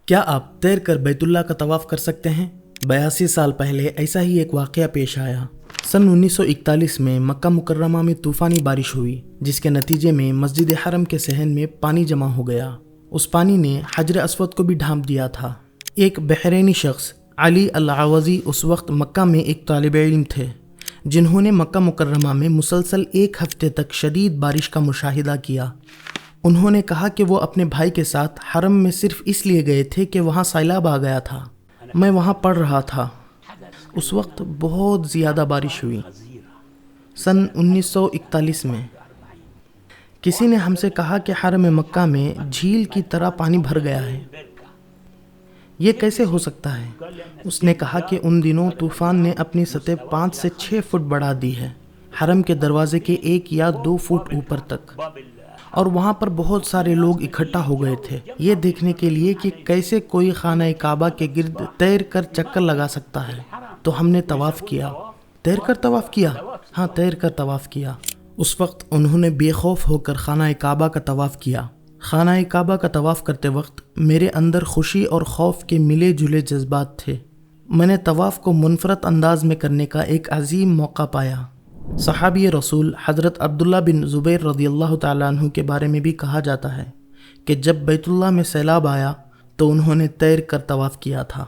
کیا آپ تیر کر بیت اللہ کا طواف کر سکتے ہیں؟ 82 سال پہلے ایسا ہی ایک واقعہ پیش آیا۔ سن 1941 میں مکہ مکرمہ میں طوفانی بارش ہوئی، جس کے نتیجے میں مسجد حرم کے صحن میں پانی جمع ہو گیا۔ اس پانی نے حجر اسود کو بھی ڈھانپ دیا تھا۔ ایک بحرینی شخص علی العوضی اس وقت مکہ میں ایک طالب علم تھے، جنہوں نے مکہ مکرمہ میں مسلسل 1 ہفتے تک شدید بارش کا مشاہدہ کیا۔ انہوں نے کہا کہ وہ اپنے بھائی کے ساتھ حرم میں صرف اس لیے گئے تھے کہ وہاں سیلاب آ گیا تھا۔ میں وہاں پڑھ رہا تھا، اس وقت بہت زیادہ بارش ہوئی۔ سن 1941 میں کسی نے ہم سے کہا کہ حرم مکہ میں جھیل کی طرح پانی بھر گیا ہے، یہ کیسے ہو سکتا ہے؟ اس نے کہا کہ ان دنوں طوفان نے اپنی سطح 5 سے 6 فٹ بڑھا دی ہے، حرم کے دروازے کے 1 یا 2 فٹ اوپر تک، اور وہاں پر بہت سارے لوگ اکٹھا ہو گئے تھے یہ دیکھنے کے لیے کہ کیسے کوئی خانہ کعبہ کے گرد تیر کر چکر لگا سکتا ہے۔ تو ہم نے طواف کیا۔ تیر کر طواف کیا؟ ہاں، تیر کر طواف کیا۔ اس وقت انہوں نے بے خوف ہو کر خانہ کعبہ کا طواف کیا۔ خانہ کعبہ کا طواف کرتے وقت میرے اندر خوشی اور خوف کے ملے جلے جذبات تھے۔ میں نے طواف کو منفرد انداز میں کرنے کا ایک عظیم موقع پایا۔ صحابی رسول حضرت عبداللہ بن زبیر رضی اللہ تعالیٰ عنہ کے بارے میں بھی کہا جاتا ہے کہ جب بیت اللہ میں سیلاب آیا تو انہوں نے تیر کر طواف کیا تھا۔